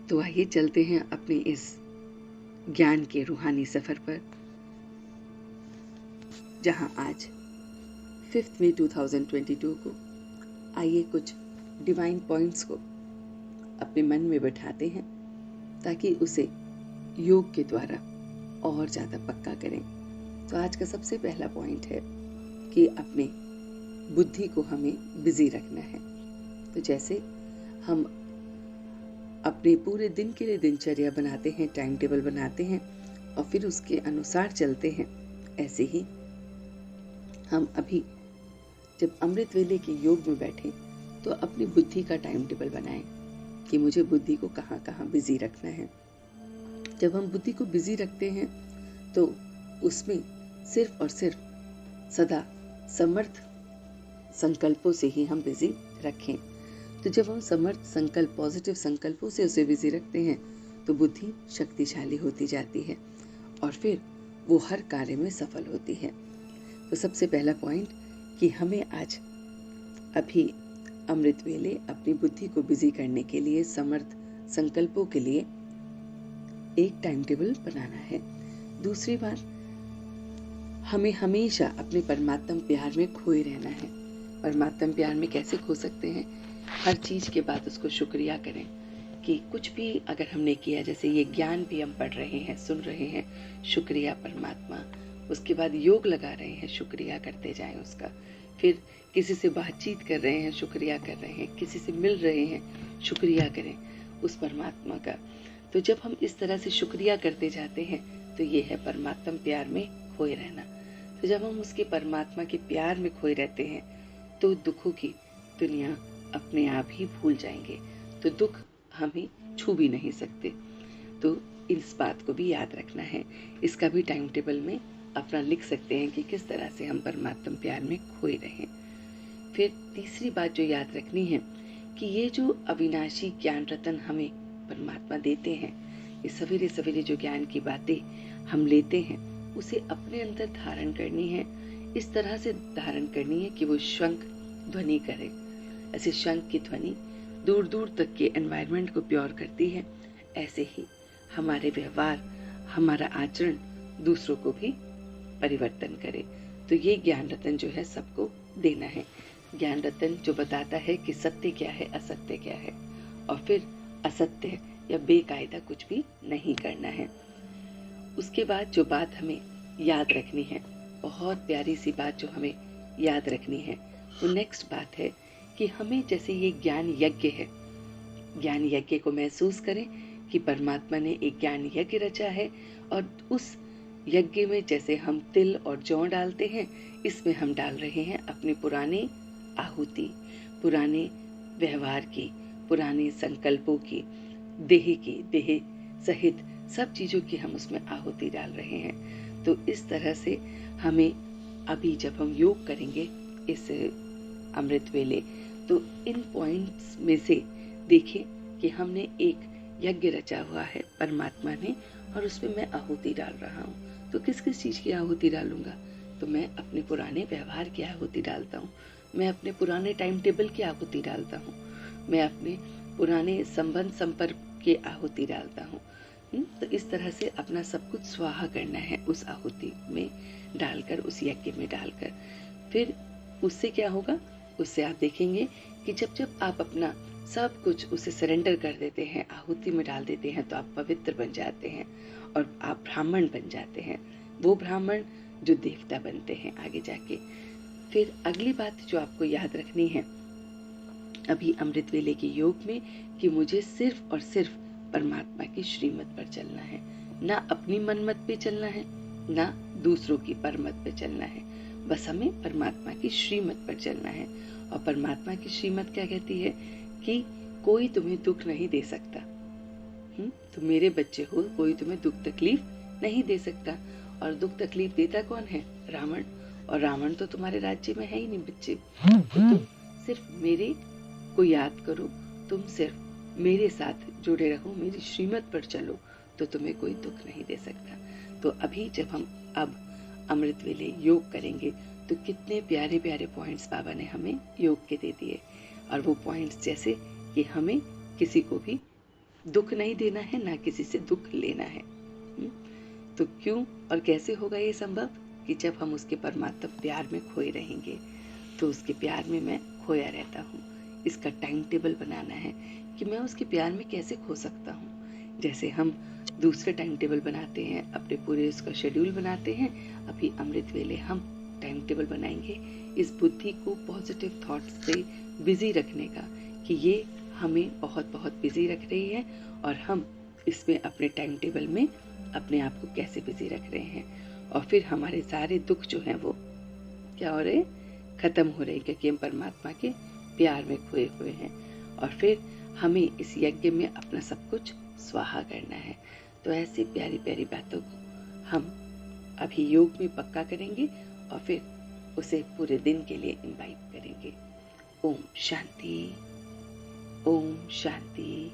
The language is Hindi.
तो आइए चलते हैं अपने इस ज्ञान के रूहानी सफर पर, जहां आज 5 मई 2022 को आइए कुछ डिवाइन पॉइंट्स को अपने मन में बैठाते हैं ताकि उसे योग के द्वारा और ज़्यादा पक्का करें। तो आज का सबसे पहला पॉइंट है कि अपने बुद्धि को हमें बिजी रखना है। तो जैसे हम अपने पूरे दिन के लिए दिनचर्या बनाते हैं, टाइम टेबल बनाते हैं और फिर उसके अनुसार चलते हैं, ऐसे ही हम अभी जब अमृत वेले के योग में बैठे तो अपनी बुद्धि का टाइम टेबल बनाएं कि मुझे बुद्धि को कहाँ कहाँ बिजी रखना है। जब हम बुद्धि को बिजी रखते हैं तो उसमें सिर्फ और सिर्फ सदा समर्थ संकल्पों से ही हम बिजी रखें। तो जब हम समर्थ संकल्प, पॉजिटिव संकल्पों से उसे बिजी रखते हैं तो बुद्धि शक्तिशाली होती जाती है और फिर वो हर कार्य में सफल होती है। तो सबसे पहला पॉइंट कि हमें आज अभी अमृत वेले अपनी बुद्धि को बिजी करने के लिए, समर्थ संकल्पों के लिए एक टाइम टेबल बनाना है। दूसरी बात, हमें हमेशा अपने परमात्मा प्यार में खोए रहना है। परमात्मा प्यार में कैसे खो सकते हैं? हर चीज के बाद उसको शुक्रिया करें कि कुछ भी अगर हमने किया, जैसे ये ज्ञान भी हम पढ़ रहे हैं, सुन रहे हैं, शुक्रिया परमात्मा। उसके बाद योग लगा रहे हैं, शुक्रिया करते जाएं उसका। फिर किसी से बातचीत कर रहे हैं, शुक्रिया कर रहे हैं। किसी से मिल रहे हैं, शुक्रिया करें उस परमात्मा का। तो जब हम इस तरह से शुक्रिया करते जाते हैं तो ये है परमात्मा प्यार में खोए रहना। तो जब हम उसके परमात्मा के प्यार में खोए रहते हैं तो दुखों की दुनिया अपने आप ही भूल जाएंगे। तो दुख हमें छू भी नहीं सकते। तो इस बात को भी याद रखना है। इसका भी टाइम टेबल में अपना लिख सकते हैं कि किस तरह से हम परमात्मा प्यार में खोए रहें। फिर तीसरी बात जो याद रखनी है कि ये जो अविनाशी ज्ञान रतन हमें परमात्मा देते हैं, ये सवेरे सवेरे जो ज्ञान की बातें हम लेते हैं, उसे अपने अंदर धारण करनी है। इस तरह से धारण करनी है कि वो शंख ध्वनि करे। ऐसे शंख की ध्वनि दूर दूर तक के एनवायरनमेंट को प्योर करती है। ऐसे ही हमारे व्यवहार, हमारा आचरण दूसरों को भी परिवर्तन करे। तो ये ज्ञान रतन जो है सबको देना है। ज्ञान रतन जो बताता है कि सत्य क्या है, असत्य क्या है, और फिर असत्य या बेकायदा कुछ भी नहीं करना है। उसके बाद जो बात हमें याद रखनी है, बहुत प्यारी सी बात जो हमें याद रखनी है, वो नेक्स्ट बात है कि हमें जैसे ये ज्ञान यज्ञ है, ज्ञान यज्ञ को महसूस करें कि परमात्मा ने एक ज्ञान यज्ञ रचा है और उस यज्ञ में जैसे हम तिल और जौ डालते हैं, इसमें हम डाल रहे हैं अपने पुराने आहुति, पुराने व्यवहार की, पुराने संकल्पों की, देह सहित सब चीजों की हम उसमें आहुति डाल रहे हैं। तो इस तरह से हमें अभी जब हम योग करेंगे इस अमृत वेले, तो इन पॉइंट्स में से देखें कि हमने एक यज्ञ रचा हुआ है परमात्मा ने और उसमें मैं आहुति डाल रहा हूँ। तो किस किस चीज की आहुति डालूंगा? तो मैं अपने पुराने व्यवहार की आहुति डालता हूँ, मैं अपने पुराने टाइम टेबल की आहुति डालता हूँ, मैं अपने पुराने संबंध संपर्क की आहुति डालता हूँ। तो इस तरह से अपना सब कुछ स्वाहा करना है उस आहुति में डालकर, उस यज्ञ में डालकर। फिर उससे क्या होगा? उससे आप देखेंगे कि जब जब आप अपना सब कुछ उसे सरेंडर कर देते हैं, आहुति में डाल देते हैं, तो आप पवित्र बन जाते हैं और आप ब्राह्मण बन जाते हैं। वो ब्राह्मण जो देवता बनते हैं आगे जाके। फिर अगली बात जो आपको याद रखनी है अभी अमृत वेले के योग में, कि मुझे सिर्फ और सिर्फ परमात्मा की श्रीमत पर चलना है। ना अपनी मनमत पे चलना है, ना दूसरों की परमत पे चलना है। बस हमें परमात्मा की श्रीमत पर चलना है। और परमात्मा की श्रीमत क्या कहती है कि कोई तुम्हें दुख नहीं दे सकता। तुम मेरे बच्चे हो, कोई तुम्हें दुख तकलीफ नहीं दे सकता। और दुख तकलीफ देता कौन है? रावण। और रावण तो तुम्हारे राज्य में है ही नहीं बच्चे। तो तुम सिर्फ मेरे को याद करो, तुम सिर्फ मेरे साथ जुड़े रहो, मेरी श्रीमत पर चलो, तो तुम्हें कोई दुख नहीं दे सकता। तो अभी जब हम अब अमृत वेले योग करेंगे तो कितने प्यारे प्यारे पॉइंट्स बाबा ने हमें योग के दे दिए। और वो पॉइंट्स जैसे कि हमें किसी को भी दुख नहीं देना है, ना किसी से दुख लेना है। तो क्यों और कैसे होगा ये संभव? कि जब हम उसके परमात्मा प्यार में खोए रहेंगे। तो उसके प्यार में मैं खोया रहता हूँ। इसका टाइम टेबल बनाना है कि मैं उसके प्यार में कैसे खो सकता हूँ। जैसे हम दूसरे टाइम टेबल बनाते हैं, अपने पूरे उसका शेड्यूल बनाते हैं, अभी अमृत वेले हम टाइम टेबल बनाएंगे इस बुद्धि को पॉजिटिव थॉट्स से बिजी रखने का, कि ये हमें बहुत बहुत बिजी रख रही है और हम इसमें अपने टाइम टेबल में अपने आप को कैसे बिजी रख रहे हैं। और फिर हमारे सारे दुख जो हैं वो क्या हो रहे, खत्म हो रहे, क्योंकि हम परमात्मा के प्यार में खोए हुए हैं। और फिर हमें इस यज्ञ में अपना सब कुछ स्वाहा करना है। तो ऐसी प्यारी प्यारी बातों को हम अभी योग में पक्का करेंगे और फिर उसे पूरे दिन के लिए इनवाइट करेंगे। ओम शांति, ओम शांति।